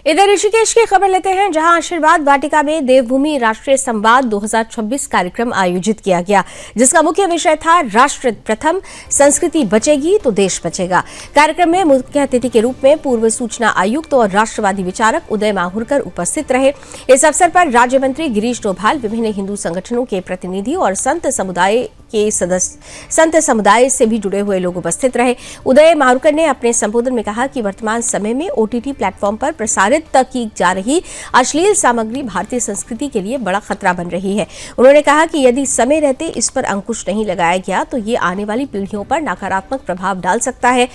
इधर ऋषिकेश की खबर लेते हैं, जहां आशीर्वाद वाटिका में देवभूमि राष्ट्रीय संवाद 2026 कार्यक्रम आयोजित किया गया, जिसका मुख्य विषय था राष्ट्र प्रथम, संस्कृति बचेगी तो देश बचेगा। कार्यक्रम में मुख्य अतिथि के रूप में पूर्व सूचना आयुक्त और राष्ट्रवादी विचारक उदय माहुरकर उपस्थित रहे। इस अवसर पर राज्य मंत्री गिरीश डोभाल, विभिन्न हिंदू संगठनों के प्रतिनिधि और संत समुदाय से भी जुड़े हुए लोग उपस्थित रहे। उदय माहुरकर ने अपने संबोधन में कहा कि वर्तमान समय में ओटीटी प्लेटफॉर्म पर प्रसारित की जा रही अश्लील सामग्री भारतीय संस्कृति के लिए बड़ा खतरा बन रही है। उन्होंने कहा कि यदि समय रहते इस पर अंकुश नहीं लगाया गया तो ये आने वाली पीढ़ियों पर नकारात्मक प्रभाव डाल सकता है।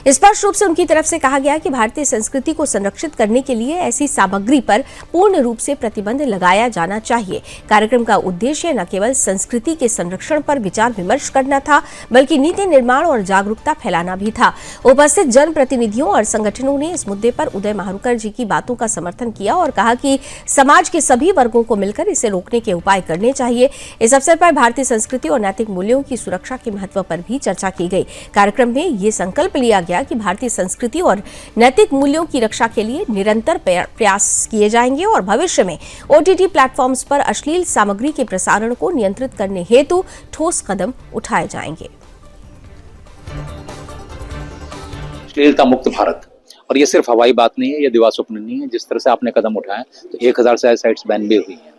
स्पष्ट रूप से उनकी तरफ से कहा गया कि भारतीय संस्कृति को संरक्षित करने के लिए ऐसी सामग्री पर पूर्ण रूप से प्रतिबंध लगाया जाना चाहिए। कार्यक्रम का उद्देश्य न केवल संस्कृति के संरक्षण पर विचार विमर्श करना था, बल्कि नीति निर्माण और जागरूकता फैलाना भी था। उपस्थित जनप्रतिनिधियों और संगठनों ने इस मुद्दे पर उदय माहुरकर जी की बातों का समर्थन किया और कहा कि समाज के सभी वर्गों को मिलकर इसे रोकने के उपाय करने चाहिए। इस अवसर पर भारतीय संस्कृति और नैतिक मूल्यों की सुरक्षा के महत्व पर भी चर्चा की गई। कार्यक्रम में ये संकल्प लिया गया कि भारतीय संस्कृति और नैतिक मूल्यों की रक्षा के लिए निरंतर प्रयास किए जाएंगे और भविष्य में ओटीटी प्लेटफॉर्म्स पर अश्लील सामग्री के प्रसारण को नियंत्रित करने हेतु ठोस कदम उठाए जाएंगे। अश्लीलता मुक्त भारत, और ये सिर्फ हवाई बात नहीं है, ये दिवा स्वप्न नहीं है। जिस तरह से आपने कदम उठाए तो 1000 से साइट्स बैन भी हुई हैं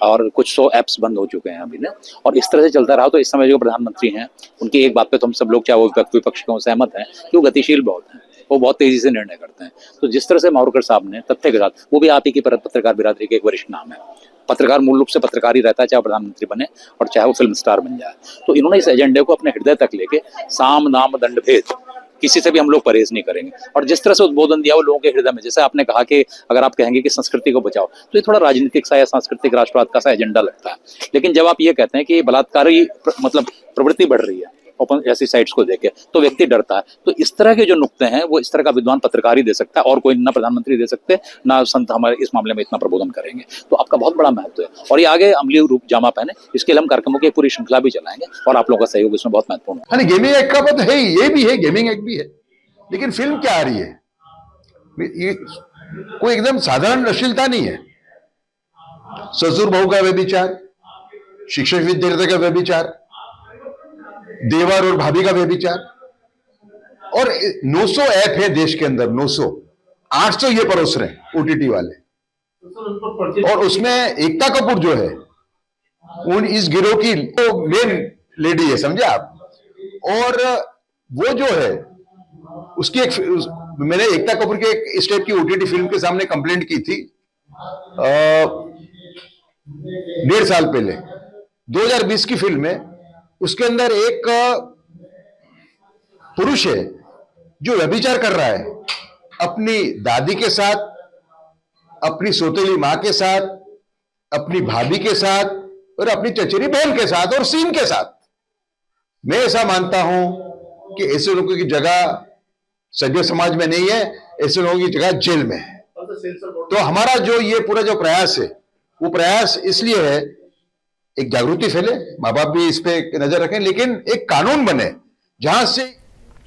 और कुछ 100 ऐप्स बंद हो चुके हैं अभी ना। और इस तरह से चलता रहा तो इस समय जो प्रधानमंत्री हैं उनकी एक बात पे तो हम सब लोग, चाहे वो विपक्ष के सहमत हैं कि वो गतिशील बहुत हैं, वो बहुत तेजी से निर्णय करते हैं। तो जिस तरह से माहुरकर साहब ने तथ्य के साथ, वो भी आप ही की पत्रकार बिरादरी के एक वरिष्ठ नाम है, पत्रकार मूल रूप से पत्रकार ही रहता है, चाहे प्रधानमंत्री बने और चाहे वो फिल्म स्टार बन जाए। तो इन्होंने इस एजेंडे को अपने हृदय तक लेके साम दाम दंड भेद, किसी से भी हम लोग परहेज नहीं करेंगे। और जिस तरह से उद्बोधन दिया वो लोगों के हृदय में, जैसे आपने कहा कि अगर आप कहेंगे कि संस्कृति को बचाओ, तो ये थोड़ा राजनीतिक सा या सांस्कृतिक राष्ट्रवाद का सा एजेंडा लगता है। लेकिन जब आप ये कहते हैं कि बलात्कारी मतलब प्रवृत्ति बढ़ रही है ओपन ऐसी साइट्स को देखे, तो व्यक्ति डरता है। तो इस तरह के जो नुक्ते हैं वो इस तरह का विद्वान पत्रकार ही दे सकता है, और कोई ना प्रधानमंत्री दे सकते, ना संत हमारे इस मामले में इतना प्रबोधन करेंगे। तो आपका बहुत बड़ा महत्व है और ये आगे अमली रूप जामा पहने, इसके लिए हम कार्यक्रमों की पूरी श्रृंखला भी चलाएंगे और आप लोगों का सहयोग इसमें बहुत महत्वपूर्ण है। गेमिंग एक्ट का बात है, ये भी है, गेमिंग एक्ट भी है, लेकिन फिल्म क्या आ रही है, ये कोई एकदम साधारण अश्लीलता नहीं है। ससुर बहू का व्यभिचार, शिक्षक विद्यार्थी का व्यभिचार, देवर और भाभी का व्यभिचार, और 900 ऐप है देश के अंदर, 900, 800 ये परोस रहे हैं ओटीटी वाले, और उसमें एकता कपूर जो है उन इस गिरोह की मेन लेडी है, समझे आप। और वो जो है उसकी मैंने एकता कपूर के एक इस टाइप की ओटीटी फिल्म के सामने कंप्लेंट की थी 1.5 साल पहले, 2020 की फिल्म है। उसके अंदर एक पुरुष है जो व्यभिचार कर रहा है अपनी दादी के साथ, अपनी सौतेली मां के साथ, अपनी भाभी के साथ और अपनी चचेरी बहन के साथ और सीन के साथ। मैं ऐसा मानता हूं कि ऐसे लोगों की जगह सभ्य समाज में नहीं है, ऐसे लोगों की जगह जेल में है। तो हमारा जो ये पूरा जो प्रयास है, वो प्रयास इसलिए है, एक जागृति फैले, माँ बाप भी इस पे नजर रखें, लेकिन एक कानून बने जहां से